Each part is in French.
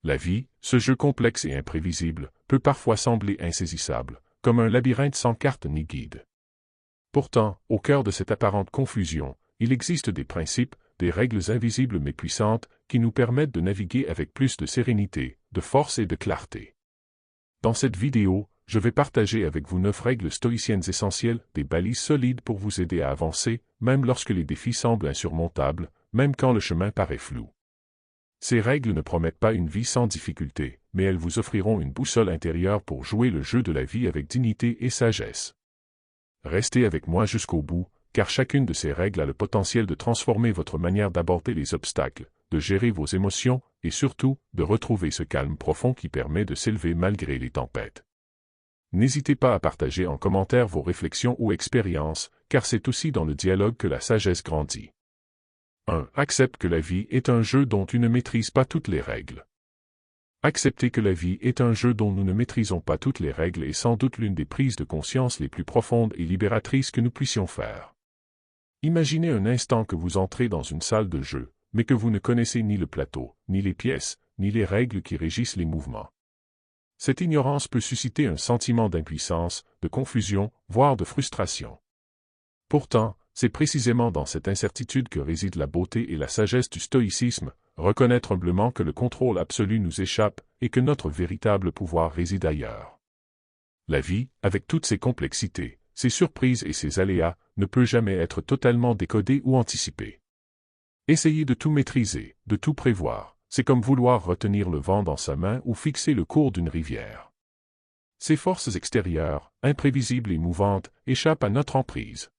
La vie, ce jeu complexe et imprévisible, peut parfois sembler insaisissable, comme un labyrinthe sans carte ni guide. Pourtant, au cœur de cette apparente confusion, il existe des principes, des règles invisibles mais puissantes, qui nous permettent de naviguer avec plus de sérénité, de force et de clarté. Dans cette vidéo, je vais partager avec vous 9 règles stoïciennes essentielles, des balises solides pour vous aider à avancer, même lorsque les défis semblent insurmontables, même quand le chemin paraît flou. Ces règles ne promettent pas une vie sans difficulté, mais elles vous offriront une boussole intérieure pour jouer le jeu de la vie avec dignité et sagesse. Restez avec moi jusqu'au bout, car chacune de ces règles a le potentiel de transformer votre manière d'aborder les obstacles, de gérer vos émotions, et surtout, de retrouver ce calme profond qui permet de s'élever malgré les tempêtes. N'hésitez pas à partager en commentaire vos réflexions ou expériences, car c'est aussi dans le dialogue que la sagesse grandit. 1. Accepte que la vie est un jeu dont tu ne maîtrises pas toutes les règles. Accepter que la vie est un jeu dont nous ne maîtrisons pas toutes les règles est sans doute l'une des prises de conscience les plus profondes et libératrices que nous puissions faire. Imaginez un instant que vous entrez dans une salle de jeu, mais que vous ne connaissez ni le plateau, ni les pièces, ni les règles qui régissent les mouvements. Cette ignorance peut susciter un sentiment d'impuissance, de confusion, voire de frustration. Pourtant, c'est précisément dans cette incertitude que réside la beauté et la sagesse du stoïcisme, reconnaître humblement que le contrôle absolu nous échappe et que notre véritable pouvoir réside ailleurs. La vie, avec toutes ses complexités, ses surprises et ses aléas, ne peut jamais être totalement décodée ou anticipée. Essayer de tout maîtriser, de tout prévoir, c'est comme vouloir retenir le vent dans sa main ou fixer le cours d'une rivière. Ces forces extérieures, imprévisibles et mouvantes, échappent à notre emprise.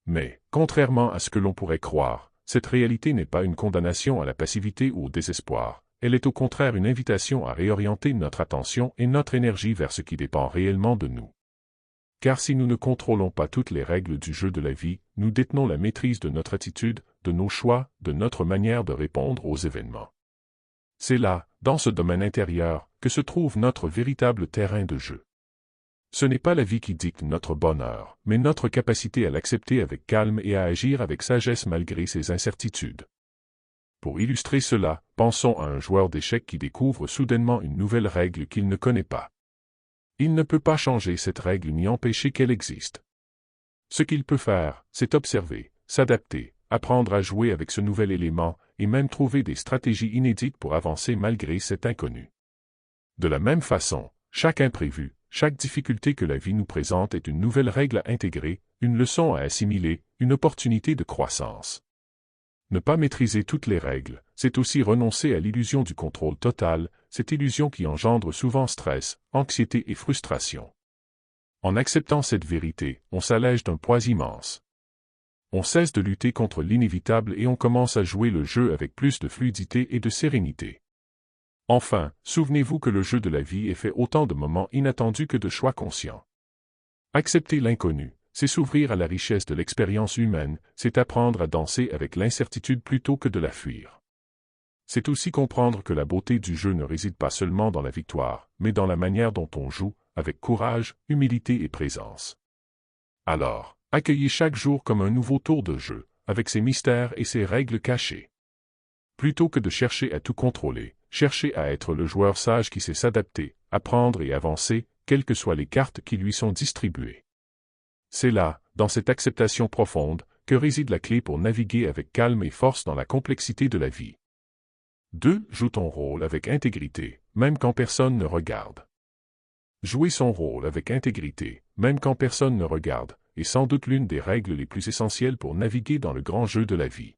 Mais, contrairement à ce que l'on pourrait croire, cette réalité n'est pas une condamnation à la passivité ou au désespoir, elle est au contraire une invitation à réorienter notre attention et notre énergie vers ce qui dépend réellement de nous. Car si nous ne contrôlons pas toutes les règles du jeu de la vie, nous détenons la maîtrise de notre attitude, de nos choix, de notre manière de répondre aux événements. C'est là, dans ce domaine intérieur, que se trouve notre véritable terrain de jeu. Ce n'est pas la vie qui dicte notre bonheur, mais notre capacité à l'accepter avec calme et à agir avec sagesse malgré ses incertitudes. Pour illustrer cela, pensons à un joueur d'échecs qui découvre soudainement une nouvelle règle qu'il ne connaît pas. Il ne peut pas changer cette règle ni empêcher qu'elle existe. Ce qu'il peut faire, c'est observer, s'adapter, apprendre à jouer avec ce nouvel élément, et même trouver des stratégies inédites pour avancer malgré cet inconnu. De la même façon, chaque imprévu, chaque difficulté que la vie nous présente est une nouvelle règle à intégrer, une leçon à assimiler, une opportunité de croissance. Ne pas maîtriser toutes les règles, c'est aussi renoncer à l'illusion du contrôle total, cette illusion qui engendre souvent stress, anxiété et frustration. En acceptant cette vérité, on s'allège d'un poids immense. On cesse de lutter contre l'inévitable et on commence à jouer le jeu avec plus de fluidité et de sérénité. Enfin, souvenez-vous que le jeu de la vie est fait autant de moments inattendus que de choix conscients. Accepter l'inconnu, c'est s'ouvrir à la richesse de l'expérience humaine, c'est apprendre à danser avec l'incertitude plutôt que de la fuir. C'est aussi comprendre que la beauté du jeu ne réside pas seulement dans la victoire, mais dans la manière dont on joue, avec courage, humilité et présence. Alors, accueillez chaque jour comme un nouveau tour de jeu, avec ses mystères et ses règles cachées. Plutôt que de chercher à tout contrôler, cherchez à être le joueur sage qui sait s'adapter, apprendre et avancer, quelles que soient les cartes qui lui sont distribuées. C'est là, dans cette acceptation profonde, que réside la clé pour naviguer avec calme et force dans la complexité de la vie. 2. Joue ton rôle avec intégrité, même quand personne ne regarde. Jouer son rôle avec intégrité, même quand personne ne regarde, est sans doute l'une des règles les plus essentielles pour naviguer dans le grand jeu de la vie.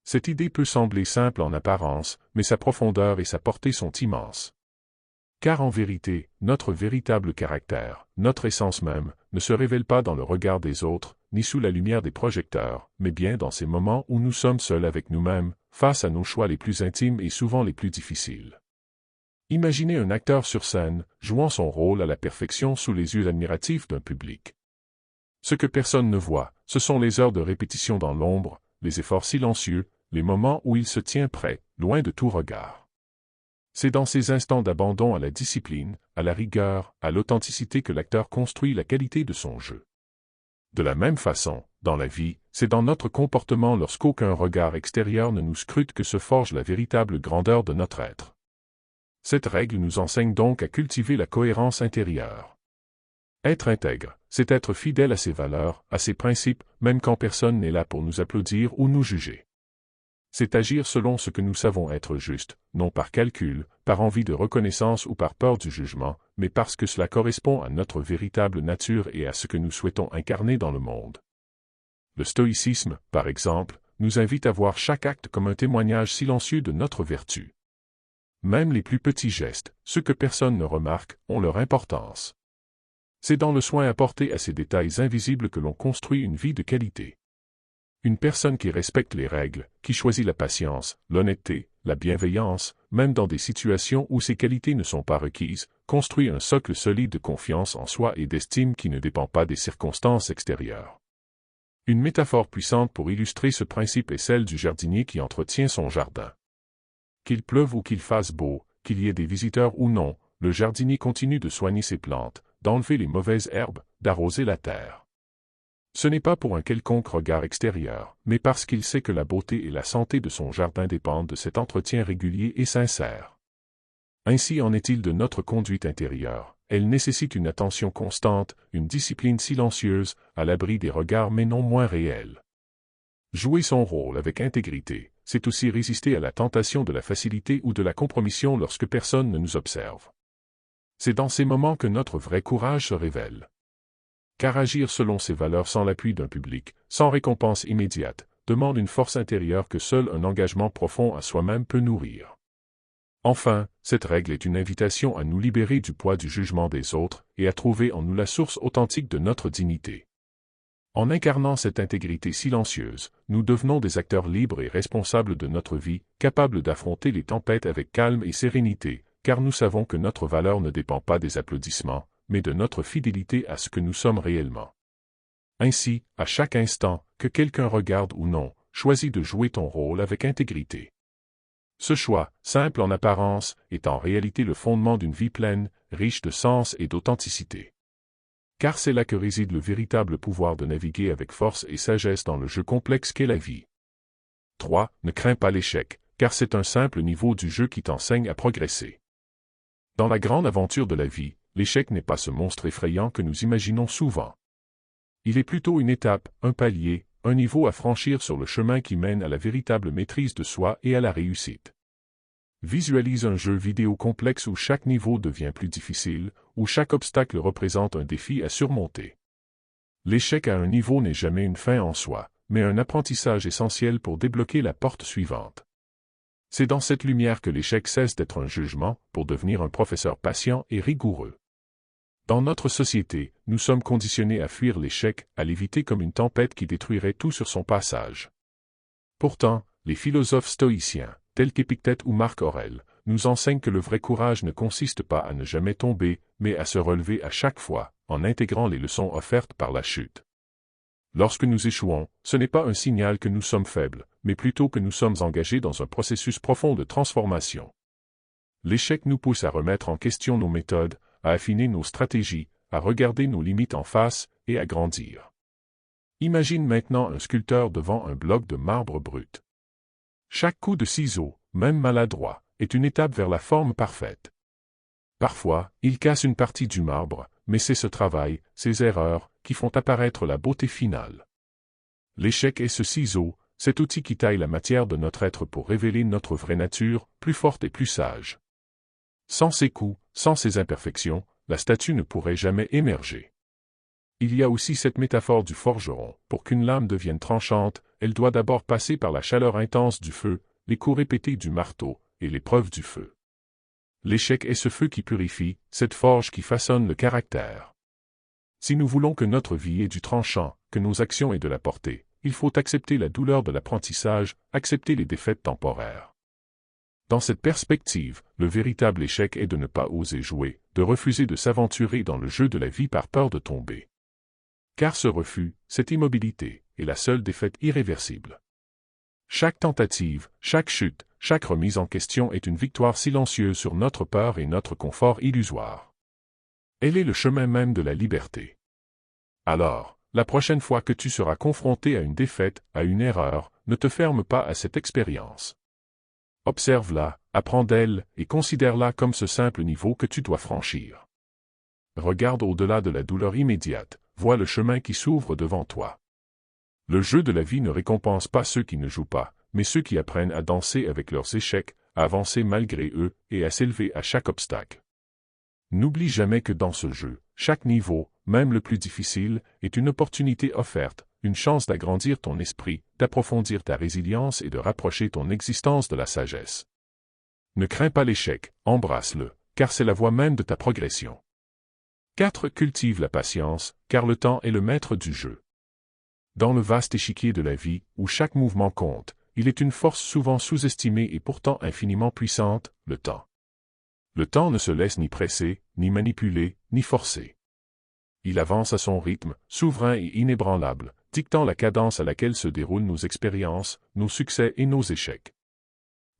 Cette idée peut sembler simple en apparence, mais sa profondeur et sa portée sont immenses. Car en vérité, notre véritable caractère, notre essence même, ne se révèle pas dans le regard des autres, ni sous la lumière des projecteurs, mais bien dans ces moments où nous sommes seuls avec nous-mêmes, face à nos choix les plus intimes et souvent les plus difficiles. Imaginez un acteur sur scène, jouant son rôle à la perfection sous les yeux admiratifs d'un public. Ce que personne ne voit, ce sont les heures de répétition dans l'ombre, les efforts silencieux, les moments où il se tient prêt, loin de tout regard. C'est dans ces instants d'abandon à la discipline, à la rigueur, à l'authenticité que l'acteur construit la qualité de son jeu. De la même façon, dans la vie, c'est dans notre comportement lorsqu'aucun regard extérieur ne nous scrute que se forge la véritable grandeur de notre être. Cette règle nous enseigne donc à cultiver la cohérence intérieure. Être intègre, c'est être fidèle à ses valeurs, à ses principes, même quand personne n'est là pour nous applaudir ou nous juger. C'est agir selon ce que nous savons être juste, non par calcul, par envie de reconnaissance ou par peur du jugement, mais parce que cela correspond à notre véritable nature et à ce que nous souhaitons incarner dans le monde. Le stoïcisme, par exemple, nous invite à voir chaque acte comme un témoignage silencieux de notre vertu. Même les plus petits gestes, ceux que personne ne remarque, ont leur importance. C'est dans le soin apporté à ces détails invisibles que l'on construit une vie de qualité. Une personne qui respecte les règles, qui choisit la patience, l'honnêteté, la bienveillance, même dans des situations où ces qualités ne sont pas requises, construit un socle solide de confiance en soi et d'estime qui ne dépend pas des circonstances extérieures. Une métaphore puissante pour illustrer ce principe est celle du jardinier qui entretient son jardin. Qu'il pleuve ou qu'il fasse beau, qu'il y ait des visiteurs ou non, le jardinier continue de soigner ses plantes, d'enlever les mauvaises herbes, d'arroser la terre. Ce n'est pas pour un quelconque regard extérieur, mais parce qu'il sait que la beauté et la santé de son jardin dépendent de cet entretien régulier et sincère. Ainsi en est-il de notre conduite intérieure. Elle nécessite une attention constante, une discipline silencieuse, à l'abri des regards mais non moins réels. Jouer son rôle avec intégrité, c'est aussi résister à la tentation de la facilité ou de la compromission lorsque personne ne nous observe. C'est dans ces moments que notre vrai courage se révèle. Car agir selon ses valeurs sans l'appui d'un public, sans récompense immédiate, demande une force intérieure que seul un engagement profond à soi-même peut nourrir. Enfin, cette règle est une invitation à nous libérer du poids du jugement des autres et à trouver en nous la source authentique de notre dignité. En incarnant cette intégrité silencieuse, nous devenons des acteurs libres et responsables de notre vie, capables d'affronter les tempêtes avec calme et sérénité, car nous savons que notre valeur ne dépend pas des applaudissements, mais de notre fidélité à ce que nous sommes réellement. Ainsi, à chaque instant, que quelqu'un regarde ou non, choisis de jouer ton rôle avec intégrité. Ce choix, simple en apparence, est en réalité le fondement d'une vie pleine, riche de sens et d'authenticité. Car c'est là que réside le véritable pouvoir de naviguer avec force et sagesse dans le jeu complexe qu'est la vie. 3. Ne crains pas l'échec, car c'est un simple niveau du jeu qui t'enseigne à progresser. Dans la grande aventure de la vie, l'échec n'est pas ce monstre effrayant que nous imaginons souvent. Il est plutôt une étape, un palier, un niveau à franchir sur le chemin qui mène à la véritable maîtrise de soi et à la réussite. Visualise un jeu vidéo complexe où chaque niveau devient plus difficile, où chaque obstacle représente un défi à surmonter. L'échec à un niveau n'est jamais une fin en soi, mais un apprentissage essentiel pour débloquer la porte suivante. C'est dans cette lumière que l'échec cesse d'être un jugement, pour devenir un professeur patient et rigoureux. Dans notre société, nous sommes conditionnés à fuir l'échec, à l'éviter comme une tempête qui détruirait tout sur son passage. Pourtant, les philosophes stoïciens, tels qu'Épictète ou Marc Aurèle, nous enseignent que le vrai courage ne consiste pas à ne jamais tomber, mais à se relever à chaque fois, en intégrant les leçons offertes par la chute. Lorsque nous échouons, ce n'est pas un signal que nous sommes faibles, mais plutôt que nous sommes engagés dans un processus profond de transformation. L'échec nous pousse à remettre en question nos méthodes, à affiner nos stratégies, à regarder nos limites en face, et à grandir. Imagine maintenant un sculpteur devant un bloc de marbre brut. Chaque coup de ciseau, même maladroit, est une étape vers la forme parfaite. Parfois, il casse une partie du marbre, mais c'est ce travail, ces erreurs, qui font apparaître la beauté finale. L'échec est ce ciseau, cet outil qui taille la matière de notre être pour révéler notre vraie nature, plus forte et plus sage. Sans ces coups, sans ces imperfections, la statue ne pourrait jamais émerger. Il y a aussi cette métaphore du forgeron. Pour qu'une lame devienne tranchante, elle doit d'abord passer par la chaleur intense du feu, les coups répétés du marteau, et l'épreuve du feu. L'échec est ce feu qui purifie, cette forge qui façonne le caractère. Si nous voulons que notre vie ait du tranchant, que nos actions aient de la portée, il faut accepter la douleur de l'apprentissage, accepter les défaites temporaires. Dans cette perspective, le véritable échec est de ne pas oser jouer, de refuser de s'aventurer dans le jeu de la vie par peur de tomber. Car ce refus, cette immobilité, est la seule défaite irréversible. Chaque tentative, chaque chute, chaque remise en question est une victoire silencieuse sur notre peur et notre confort illusoire. Elle est le chemin même de la liberté. Alors, la prochaine fois que tu seras confronté à une défaite, à une erreur, ne te ferme pas à cette expérience. Observe-la, apprends d'elle et considère-la comme ce simple niveau que tu dois franchir. Regarde au-delà de la douleur immédiate, vois le chemin qui s'ouvre devant toi. Le jeu de la vie ne récompense pas ceux qui ne jouent pas, mais ceux qui apprennent à danser avec leurs échecs, à avancer malgré eux et à s'élever à chaque obstacle. N'oublie jamais que dans ce jeu, chaque niveau, même le plus difficile, est une opportunité offerte, une chance d'agrandir ton esprit, d'approfondir ta résilience et de rapprocher ton existence de la sagesse. Ne crains pas l'échec, embrasse-le, car c'est la voie même de ta progression. 4. Cultive la patience, car le temps est le maître du jeu. Dans le vaste échiquier de la vie, où chaque mouvement compte, il est une force souvent sous-estimée et pourtant infiniment puissante, le temps. Le temps ne se laisse ni presser, ni manipuler, ni forcer. Il avance à son rythme, souverain et inébranlable, dictant la cadence à laquelle se déroulent nos expériences, nos succès et nos échecs.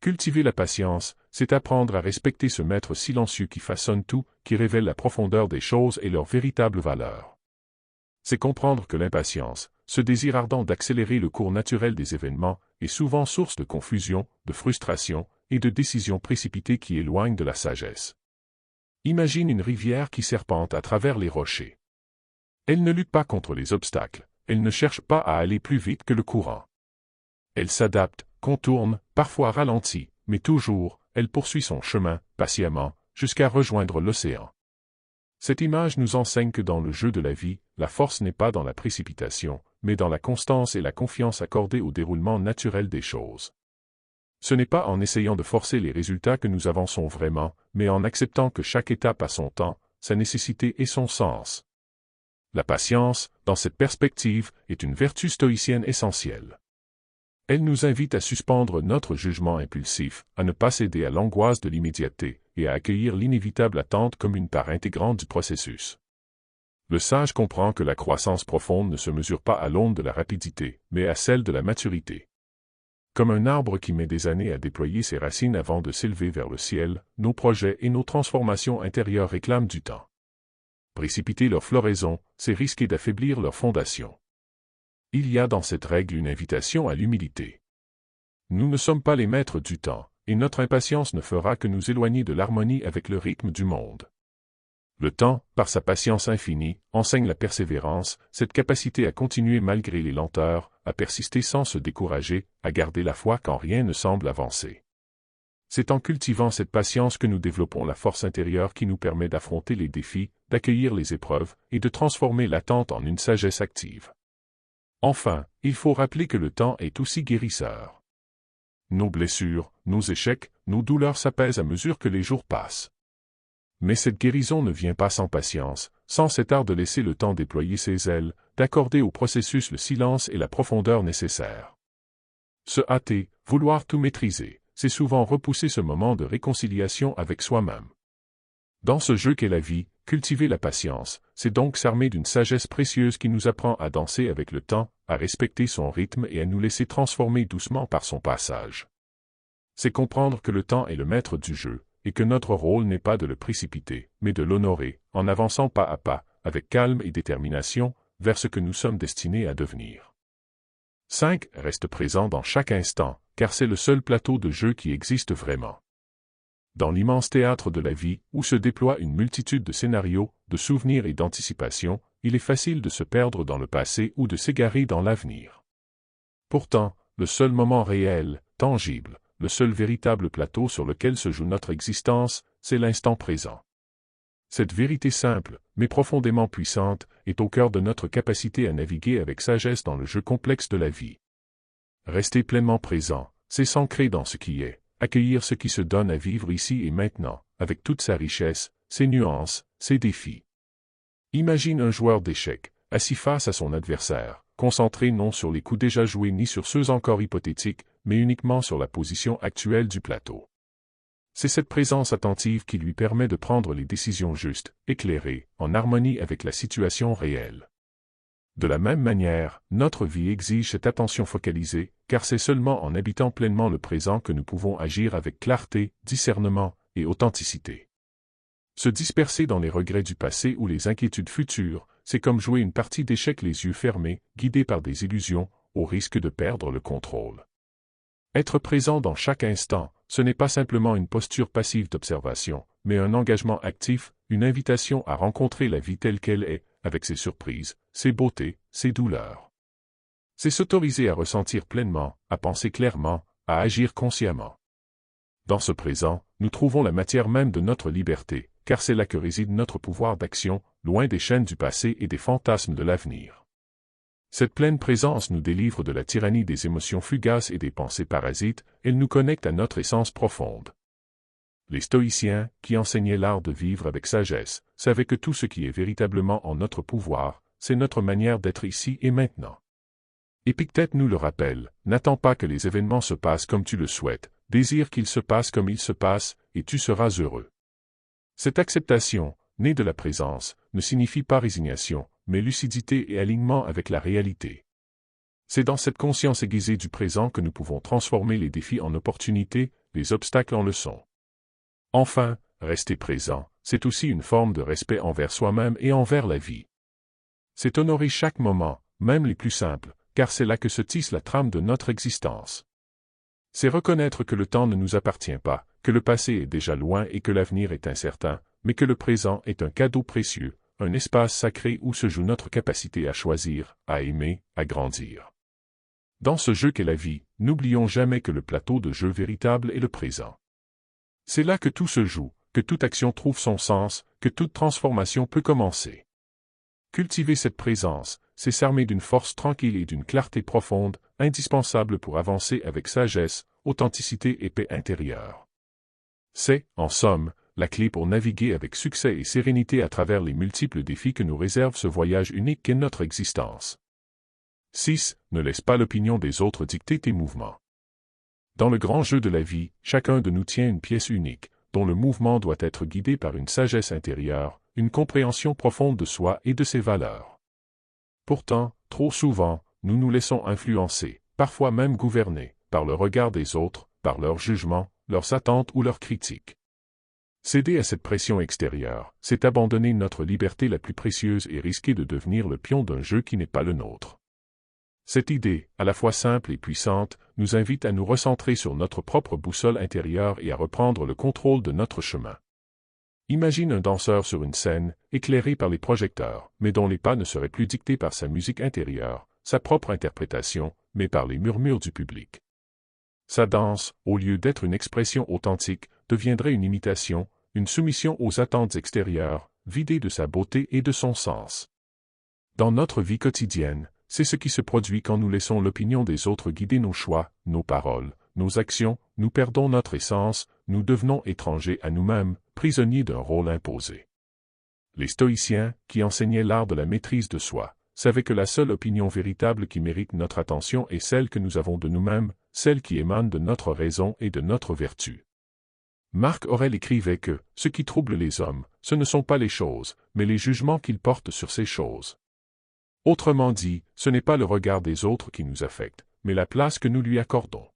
Cultiver la patience, c'est apprendre à respecter ce maître silencieux qui façonne tout, qui révèle la profondeur des choses et leur véritable valeur. C'est comprendre que l'impatience, ce désir ardent d'accélérer le cours naturel des événements, est souvent source de confusion, de frustration et de décisions précipitées qui éloignent de la sagesse. Imagine une rivière qui serpente à travers les rochers. Elle ne lutte pas contre les obstacles, elle ne cherche pas à aller plus vite que le courant. Elle s'adapte, contourne, parfois ralentit, mais toujours, elle poursuit son chemin, patiemment, jusqu'à rejoindre l'océan. Cette image nous enseigne que dans le jeu de la vie, la force n'est pas dans la précipitation, mais dans la constance et la confiance accordée au déroulement naturel des choses. Ce n'est pas en essayant de forcer les résultats que nous avançons vraiment, mais en acceptant que chaque étape a son temps, sa nécessité et son sens. La patience, dans cette perspective, est une vertu stoïcienne essentielle. Elle nous invite à suspendre notre jugement impulsif, à ne pas céder à l'angoisse de l'immédiateté, et à accueillir l'inévitable attente comme une part intégrante du processus. Le sage comprend que la croissance profonde ne se mesure pas à l'aune de la rapidité, mais à celle de la maturité. Comme un arbre qui met des années à déployer ses racines avant de s'élever vers le ciel, nos projets et nos transformations intérieures réclament du temps. Précipiter leur floraison, c'est risquer d'affaiblir leur fondation. Il y a dans cette règle une invitation à l'humilité. Nous ne sommes pas les maîtres du temps, et notre impatience ne fera que nous éloigner de l'harmonie avec le rythme du monde. Le temps, par sa patience infinie, enseigne la persévérance, cette capacité à continuer malgré les lenteurs, à persister sans se décourager, à garder la foi quand rien ne semble avancer. C'est en cultivant cette patience que nous développons la force intérieure qui nous permet d'affronter les défis, d'accueillir les épreuves et de transformer l'attente en une sagesse active. Enfin, il faut rappeler que le temps est aussi guérisseur. Nos blessures, nos échecs, nos douleurs s'apaisent à mesure que les jours passent. Mais cette guérison ne vient pas sans patience, sans cet art de laisser le temps déployer ses ailes, d'accorder au processus le silence et la profondeur nécessaires. Se hâter, vouloir tout maîtriser, c'est souvent repousser ce moment de réconciliation avec soi-même. Dans ce jeu qu'est la vie, cultiver la patience, c'est donc s'armer d'une sagesse précieuse qui nous apprend à danser avec le temps, à respecter son rythme et à nous laisser transformer doucement par son passage. C'est comprendre que le temps est le maître du jeu, et que notre rôle n'est pas de le précipiter, mais de l'honorer, en avançant pas à pas, avec calme et détermination, vers ce que nous sommes destinés à devenir. 5. Reste présent dans chaque instant, car c'est le seul plateau de jeu qui existe vraiment. Dans l'immense théâtre de la vie, où se déploie une multitude de scénarios, de souvenirs et d'anticipations, il est facile de se perdre dans le passé ou de s'égarer dans l'avenir. Pourtant, le seul moment réel, tangible, le seul véritable plateau sur lequel se joue notre existence, c'est l'instant présent. Cette vérité simple, mais profondément puissante, est au cœur de notre capacité à naviguer avec sagesse dans le jeu complexe de la vie. Rester pleinement présent, c'est s'ancrer dans ce qui est, accueillir ce qui se donne à vivre ici et maintenant, avec toute sa richesse, ses nuances, ses défis. Imagine un joueur d'échecs, assis face à son adversaire, concentré non sur les coups déjà joués ni sur ceux encore hypothétiques, mais uniquement sur la position actuelle du plateau. C'est cette présence attentive qui lui permet de prendre les décisions justes, éclairées, en harmonie avec la situation réelle. De la même manière, notre vie exige cette attention focalisée, car c'est seulement en habitant pleinement le présent que nous pouvons agir avec clarté, discernement et authenticité. Se disperser dans les regrets du passé ou les inquiétudes futures, c'est comme jouer une partie d'échecs les yeux fermés, guidés par des illusions, au risque de perdre le contrôle. Être présent dans chaque instant, ce n'est pas simplement une posture passive d'observation, mais un engagement actif, une invitation à rencontrer la vie telle qu'elle est, avec ses surprises, ses beautés, ses douleurs. C'est s'autoriser à ressentir pleinement, à penser clairement, à agir consciemment. Dans ce présent, nous trouvons la matière même de notre liberté, car c'est là que réside notre pouvoir d'action, loin des chaînes du passé et des fantasmes de l'avenir. Cette pleine présence nous délivre de la tyrannie des émotions fugaces et des pensées parasites, elle nous connecte à notre essence profonde. Les stoïciens, qui enseignaient l'art de vivre avec sagesse, savaient que tout ce qui est véritablement en notre pouvoir, c'est notre manière d'être ici et maintenant. Épictète nous le rappelle, n'attends pas que les événements se passent comme tu le souhaites, désire qu'ils se passent comme ils se passent, et tu seras heureux. Cette acceptation, née de la présence, ne signifie pas résignation, mais lucidité et alignement avec la réalité. C'est dans cette conscience aiguisée du présent que nous pouvons transformer les défis en opportunités, les obstacles en leçons. Enfin, rester présent, c'est aussi une forme de respect envers soi-même et envers la vie. C'est honorer chaque moment, même les plus simples, car c'est là que se tisse la trame de notre existence. C'est reconnaître que le temps ne nous appartient pas, que le passé est déjà loin et que l'avenir est incertain, mais que le présent est un cadeau précieux, un espace sacré où se joue notre capacité à choisir, à aimer, à grandir. Dans ce jeu qu'est la vie, n'oublions jamais que le plateau de jeu véritable est le présent. C'est là que tout se joue, que toute action trouve son sens, que toute transformation peut commencer. Cultiver cette présence, c'est s'armer d'une force tranquille et d'une clarté profonde, indispensable pour avancer avec sagesse, authenticité et paix intérieure. C'est, en somme, la clé pour naviguer avec succès et sérénité à travers les multiples défis que nous réserve ce voyage unique qu'est notre existence. 6. Ne laisse pas l'opinion des autres dicter tes mouvements. Dans le grand jeu de la vie, chacun de nous tient une pièce unique, dont le mouvement doit être guidé par une sagesse intérieure, une compréhension profonde de soi et de ses valeurs. Pourtant, trop souvent, nous nous laissons influencer, parfois même gouverner, par le regard des autres, par leurs jugements, leurs attentes ou leurs critiques. Céder à cette pression extérieure, c'est abandonner notre liberté la plus précieuse et risquer de devenir le pion d'un jeu qui n'est pas le nôtre. Cette idée, à la fois simple et puissante, nous invite à nous recentrer sur notre propre boussole intérieure et à reprendre le contrôle de notre chemin. Imagine un danseur sur une scène, éclairé par les projecteurs, mais dont les pas ne seraient plus dictés par sa musique intérieure, sa propre interprétation, mais par les murmures du public. Sa danse, au lieu d'être une expression authentique, deviendrait une imitation, une soumission aux attentes extérieures, vidée de sa beauté et de son sens. Dans notre vie quotidienne, c'est ce qui se produit quand nous laissons l'opinion des autres guider nos choix, nos paroles, nos actions, nous perdons notre essence, nous devenons étrangers à nous-mêmes, prisonniers d'un rôle imposé. Les stoïciens, qui enseignaient l'art de la maîtrise de soi, savaient que la seule opinion véritable qui mérite notre attention est celle que nous avons de nous-mêmes, celle qui émane de notre raison et de notre vertu. Marc Aurèle écrivait que « ce qui trouble les hommes, ce ne sont pas les choses, mais les jugements qu'ils portent sur ces choses. » Autrement dit, ce n'est pas le regard des autres qui nous affecte, mais la place que nous lui accordons.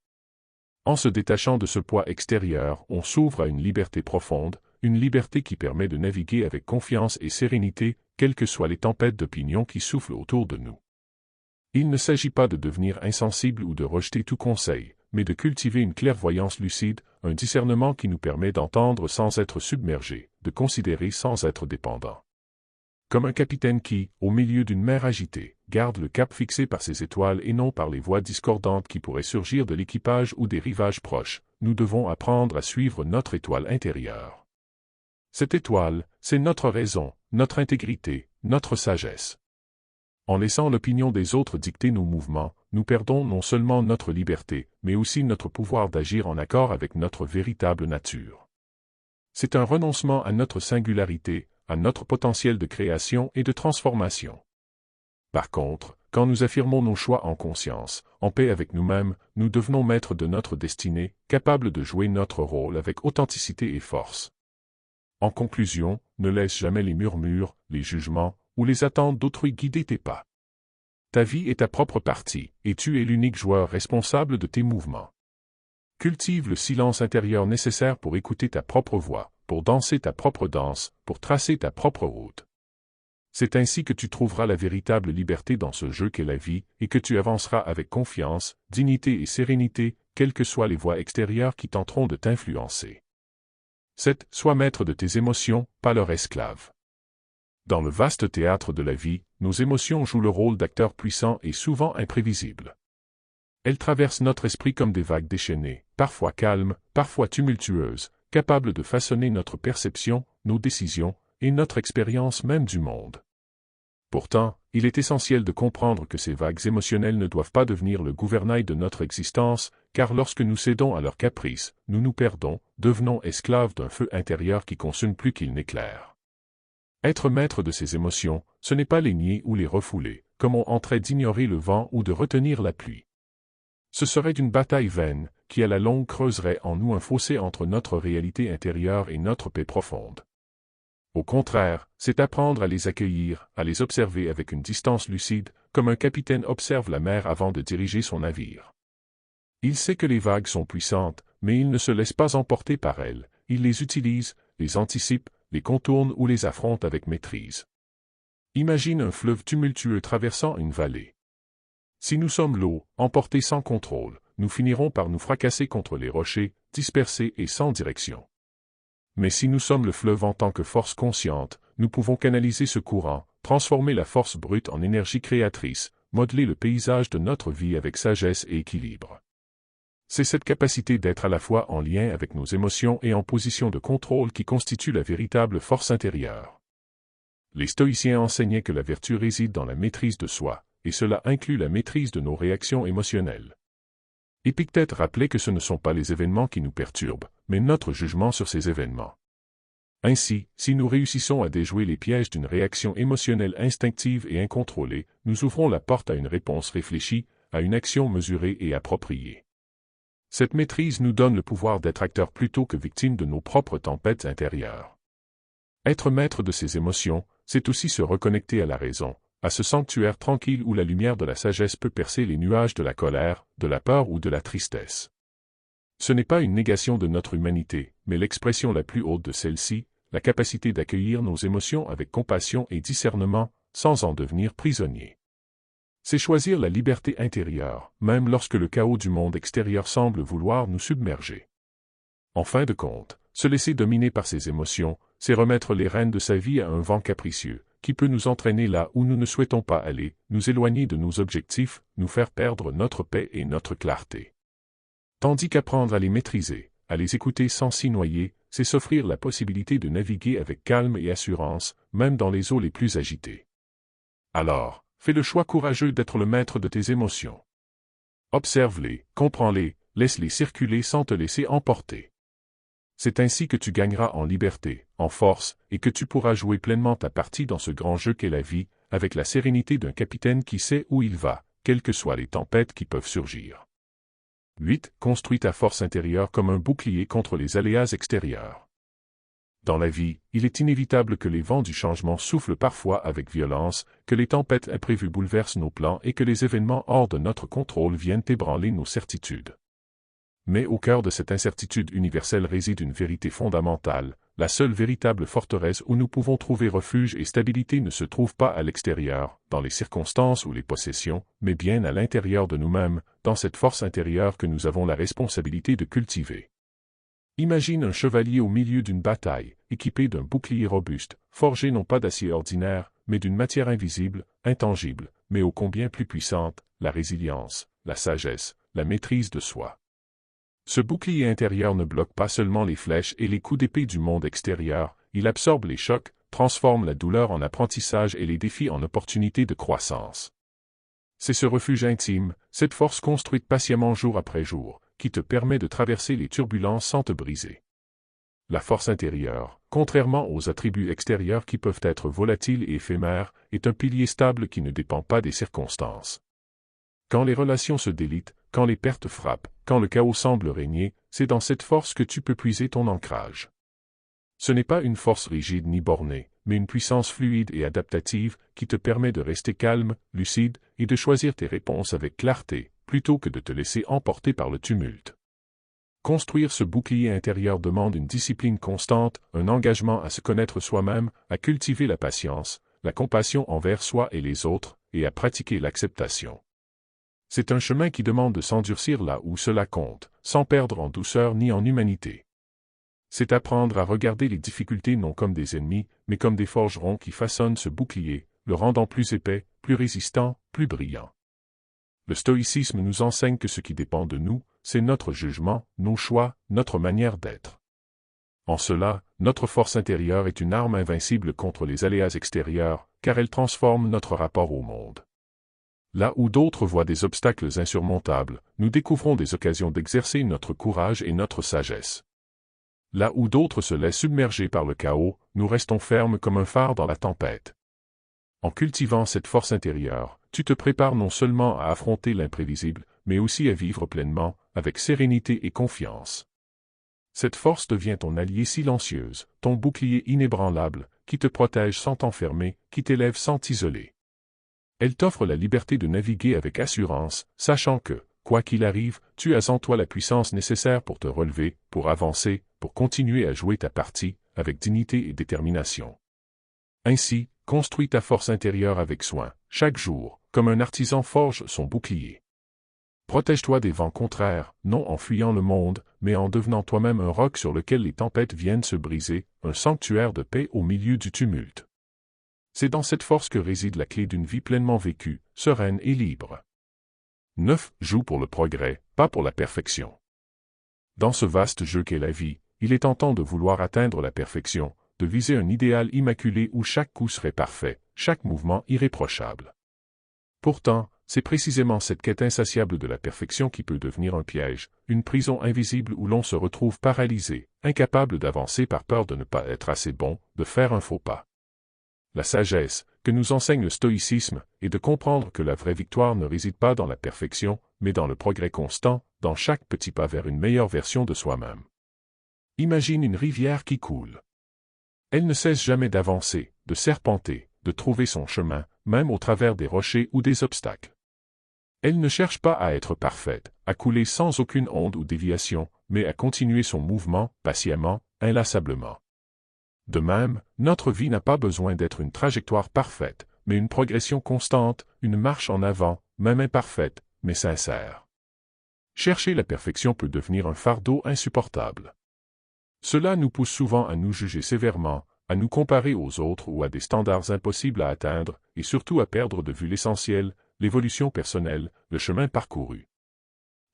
En se détachant de ce poids extérieur, on s'ouvre à une liberté profonde, une liberté qui permet de naviguer avec confiance et sérénité, quelles que soient les tempêtes d'opinion qui soufflent autour de nous. Il ne s'agit pas de devenir insensible ou de rejeter tout conseil, mais de cultiver une clairvoyance lucide, un discernement qui nous permet d'entendre sans être submergé, de considérer sans être dépendant. Comme un capitaine qui, au milieu d'une mer agitée, garde le cap fixé par ses étoiles et non par les voix discordantes qui pourraient surgir de l'équipage ou des rivages proches, nous devons apprendre à suivre notre étoile intérieure. Cette étoile, c'est notre raison, notre intégrité, notre sagesse. En laissant l'opinion des autres dicter nos mouvements, nous perdons non seulement notre liberté, mais aussi notre pouvoir d'agir en accord avec notre véritable nature. C'est un renoncement à notre singularité, à notre potentiel de création et de transformation. Par contre, quand nous affirmons nos choix en conscience, en paix avec nous-mêmes, nous devenons maîtres de notre destinée, capables de jouer notre rôle avec authenticité et force. En conclusion, ne laisse jamais les murmures, les jugements, ou les attentes d'autrui guider tes pas. Ta vie est ta propre partie, et tu es l'unique joueur responsable de tes mouvements. Cultive le silence intérieur nécessaire pour écouter ta propre voix, pour danser ta propre danse, pour tracer ta propre route. C'est ainsi que tu trouveras la véritable liberté dans ce jeu qu'est la vie, et que tu avanceras avec confiance, dignité et sérénité, quelles que soient les voies extérieures qui tenteront de t'influencer. 7. Sois maître de tes émotions, pas leur esclave. Dans le vaste théâtre de la vie, nos émotions jouent le rôle d'acteurs puissants et souvent imprévisibles. Elles traversent notre esprit comme des vagues déchaînées, parfois calmes, parfois tumultueuses, capables de façonner notre perception, nos décisions, et notre expérience même du monde. Pourtant, il est essentiel de comprendre que ces vagues émotionnelles ne doivent pas devenir le gouvernail de notre existence, car lorsque nous cédons à leurs caprices, nous nous perdons, devenons esclaves d'un feu intérieur qui consume plus qu'il n'éclaire. Être maître de ses émotions, ce n'est pas les nier ou les refouler, comme on entrait d'ignorer le vent ou de retenir la pluie. Ce serait une bataille vaine, qui à la longue creuserait en nous un fossé entre notre réalité intérieure et notre paix profonde. Au contraire, c'est apprendre à les accueillir, à les observer avec une distance lucide, comme un capitaine observe la mer avant de diriger son navire. Il sait que les vagues sont puissantes, mais il ne se laisse pas emporter par elles, il les utilise, les anticipe, les contourne ou les affronte avec maîtrise. Imagine un fleuve tumultueux traversant une vallée. Si nous sommes l'eau, emportés sans contrôle, nous finirons par nous fracasser contre les rochers, dispersés et sans direction. Mais si nous sommes le fleuve en tant que force consciente, nous pouvons canaliser ce courant, transformer la force brute en énergie créatrice, modeler le paysage de notre vie avec sagesse et équilibre. C'est cette capacité d'être à la fois en lien avec nos émotions et en position de contrôle qui constitue la véritable force intérieure. Les stoïciens enseignaient que la vertu réside dans la maîtrise de soi, et cela inclut la maîtrise de nos réactions émotionnelles. Épictète rappelait que ce ne sont pas les événements qui nous perturbent, mais notre jugement sur ces événements. Ainsi, si nous réussissons à déjouer les pièges d'une réaction émotionnelle instinctive et incontrôlée, nous ouvrons la porte à une réponse réfléchie, à une action mesurée et appropriée. Cette maîtrise nous donne le pouvoir d'être acteurs plutôt que victimes de nos propres tempêtes intérieures. Être maître de ses émotions, c'est aussi se reconnecter à la raison, à ce sanctuaire tranquille où la lumière de la sagesse peut percer les nuages de la colère, de la peur ou de la tristesse. Ce n'est pas une négation de notre humanité, mais l'expression la plus haute de celle-ci, la capacité d'accueillir nos émotions avec compassion et discernement, sans en devenir prisonnier. C'est choisir la liberté intérieure, même lorsque le chaos du monde extérieur semble vouloir nous submerger. En fin de compte, se laisser dominer par ses émotions, c'est remettre les rênes de sa vie à un vent capricieux, qui peut nous entraîner là où nous ne souhaitons pas aller, nous éloigner de nos objectifs, nous faire perdre notre paix et notre clarté. Tandis qu'apprendre à les maîtriser, à les écouter sans s'y noyer, c'est s'offrir la possibilité de naviguer avec calme et assurance, même dans les eaux les plus agitées. Alors, fais le choix courageux d'être le maître de tes émotions. Observe-les, comprends-les, laisse-les circuler sans te laisser emporter. C'est ainsi que tu gagneras en liberté, en force, et que tu pourras jouer pleinement ta partie dans ce grand jeu qu'est la vie, avec la sérénité d'un capitaine qui sait où il va, quelles que soient les tempêtes qui peuvent surgir. 8. Construis ta force intérieure comme un bouclier contre les aléas extérieurs. Dans la vie, il est inévitable que les vents du changement soufflent parfois avec violence, que les tempêtes imprévues bouleversent nos plans et que les événements hors de notre contrôle viennent ébranler nos certitudes. Mais au cœur de cette incertitude universelle réside une vérité fondamentale, la seule véritable forteresse où nous pouvons trouver refuge et stabilité ne se trouve pas à l'extérieur, dans les circonstances ou les possessions, mais bien à l'intérieur de nous-mêmes, dans cette force intérieure que nous avons la responsabilité de cultiver. Imagine un chevalier au milieu d'une bataille, équipé d'un bouclier robuste, forgé non pas d'acier ordinaire, mais d'une matière invisible, intangible, mais ô combien plus puissante, la résilience, la sagesse, la maîtrise de soi. Ce bouclier intérieur ne bloque pas seulement les flèches et les coups d'épée du monde extérieur, il absorbe les chocs, transforme la douleur en apprentissage et les défis en opportunités de croissance. C'est ce refuge intime, cette force construite patiemment jour après jour, qui te permet de traverser les turbulences sans te briser. La force intérieure, contrairement aux attributs extérieurs qui peuvent être volatiles et éphémères, est un pilier stable qui ne dépend pas des circonstances. Quand les relations se délitent, quand les pertes frappent, quand le chaos semble régner, c'est dans cette force que tu peux puiser ton ancrage. Ce n'est pas une force rigide ni bornée, mais une puissance fluide et adaptative qui te permet de rester calme, lucide, et de choisir tes réponses avec clarté, plutôt que de te laisser emporter par le tumulte. Construire ce bouclier intérieur demande une discipline constante, un engagement à se connaître soi-même, à cultiver la patience, la compassion envers soi et les autres, et à pratiquer l'acceptation. C'est un chemin qui demande de s'endurcir là où cela compte, sans perdre en douceur ni en humanité. C'est apprendre à regarder les difficultés non comme des ennemis, mais comme des forgerons qui façonnent ce bouclier, le rendant plus épais, plus résistant, plus brillant. Le stoïcisme nous enseigne que ce qui dépend de nous, c'est notre jugement, nos choix, notre manière d'être. En cela, notre force intérieure est une arme invincible contre les aléas extérieurs, car elle transforme notre rapport au monde. Là où d'autres voient des obstacles insurmontables, nous découvrons des occasions d'exercer notre courage et notre sagesse. Là où d'autres se laissent submerger par le chaos, nous restons fermes comme un phare dans la tempête. En cultivant cette force intérieure, tu te prépares non seulement à affronter l'imprévisible, mais aussi à vivre pleinement, avec sérénité et confiance. Cette force devient ton allié silencieuse, ton bouclier inébranlable, qui te protège sans t'enfermer, qui t'élève sans t'isoler. Elle t'offre la liberté de naviguer avec assurance, sachant que, quoi qu'il arrive, tu as en toi la puissance nécessaire pour te relever, pour avancer, pour continuer à jouer ta partie, avec dignité et détermination. Ainsi, construis ta force intérieure avec soin, chaque jour, comme un artisan forge son bouclier. Protège-toi des vents contraires, non en fuyant le monde, mais en devenant toi-même un roc sur lequel les tempêtes viennent se briser, un sanctuaire de paix au milieu du tumulte. C'est dans cette force que réside la clé d'une vie pleinement vécue, sereine et libre. 9. Joue pour le progrès, pas pour la perfection. Dans ce vaste jeu qu'est la vie, il est tentant de vouloir atteindre la perfection, de viser un idéal immaculé où chaque coup serait parfait, chaque mouvement irréprochable. Pourtant, c'est précisément cette quête insatiable de la perfection qui peut devenir un piège, une prison invisible où l'on se retrouve paralysé, incapable d'avancer par peur de ne pas être assez bon, de faire un faux pas. La sagesse, que nous enseigne le stoïcisme, est de comprendre que la vraie victoire ne réside pas dans la perfection, mais dans le progrès constant, dans chaque petit pas vers une meilleure version de soi-même. Imagine une rivière qui coule. Elle ne cesse jamais d'avancer, de serpenter, de trouver son chemin, même au travers des rochers ou des obstacles. Elle ne cherche pas à être parfaite, à couler sans aucune onde ou déviation, mais à continuer son mouvement, patiemment, inlassablement. De même, notre vie n'a pas besoin d'être une trajectoire parfaite, mais une progression constante, une marche en avant, même imparfaite, mais sincère. Chercher la perfection peut devenir un fardeau insupportable. Cela nous pousse souvent à nous juger sévèrement, à nous comparer aux autres ou à des standards impossibles à atteindre, et surtout à perdre de vue l'essentiel, l'évolution personnelle, le chemin parcouru.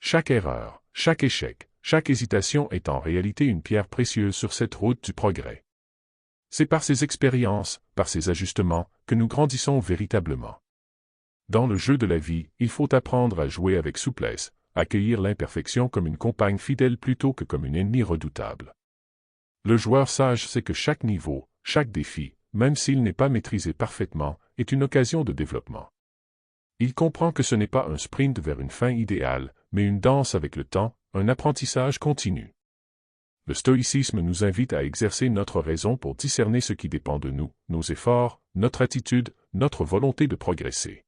Chaque erreur, chaque échec, chaque hésitation est en réalité une pierre précieuse sur cette route du progrès. C'est par ces expériences, par ces ajustements, que nous grandissons véritablement. Dans le jeu de la vie, il faut apprendre à jouer avec souplesse, accueillir l'imperfection comme une compagne fidèle plutôt que comme une ennemie redoutable. Le joueur sage sait que chaque niveau, chaque défi, même s'il n'est pas maîtrisé parfaitement, est une occasion de développement. Il comprend que ce n'est pas un sprint vers une fin idéale, mais une danse avec le temps, un apprentissage continu. Le stoïcisme nous invite à exercer notre raison pour discerner ce qui dépend de nous, nos efforts, notre attitude, notre volonté de progresser.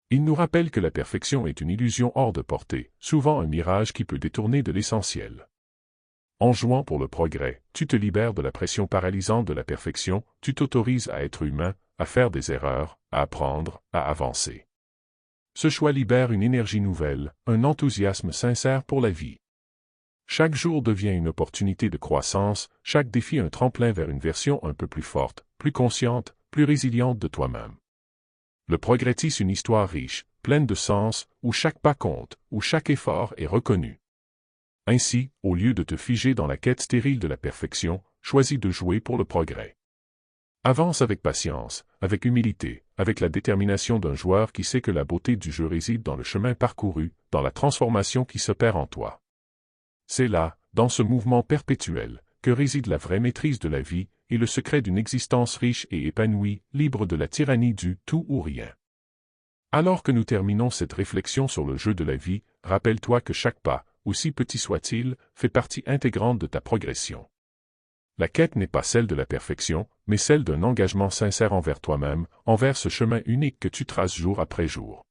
Il nous rappelle que la perfection est une illusion hors de portée, souvent un mirage qui peut détourner de l'essentiel. En jouant pour le progrès, tu te libères de la pression paralysante de la perfection, tu t'autorises à être humain, à faire des erreurs, à apprendre, à avancer. Ce choix libère une énergie nouvelle, un enthousiasme sincère pour la vie. Chaque jour devient une opportunité de croissance, chaque défi un tremplin vers une version un peu plus forte, plus consciente, plus résiliente de toi-même. Le progrès tisse une histoire riche, pleine de sens, où chaque pas compte, où chaque effort est reconnu. Ainsi, au lieu de te figer dans la quête stérile de la perfection, choisis de jouer pour le progrès. Avance avec patience, avec humilité, avec la détermination d'un joueur qui sait que la beauté du jeu réside dans le chemin parcouru, dans la transformation qui s'opère en toi. C'est là, dans ce mouvement perpétuel, que réside la vraie maîtrise de la vie et le secret d'une existence riche et épanouie, libre de la tyrannie du tout ou rien. Alors que nous terminons cette réflexion sur le jeu de la vie, rappelle-toi que chaque pas, aussi petit soit-il, fait partie intégrante de ta progression. La quête n'est pas celle de la perfection, mais celle d'un engagement sincère envers toi-même, envers ce chemin unique que tu traces jour après jour.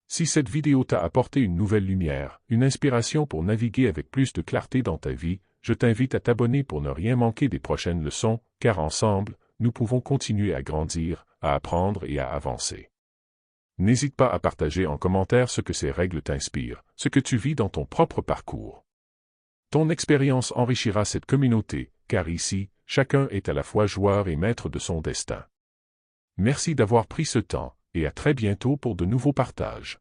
Si cette vidéo t'a apporté une nouvelle lumière, une inspiration pour naviguer avec plus de clarté dans ta vie, je t'invite à t'abonner pour ne rien manquer des prochaines leçons, car ensemble, nous pouvons continuer à grandir, à apprendre et à avancer. N'hésite pas à partager en commentaire ce que ces règles t'inspirent, ce que tu vis dans ton propre parcours. Ton expérience enrichira cette communauté, car ici, chacun est à la fois joueur et maître de son destin. Merci d'avoir pris ce temps, et à très bientôt pour de nouveaux partages.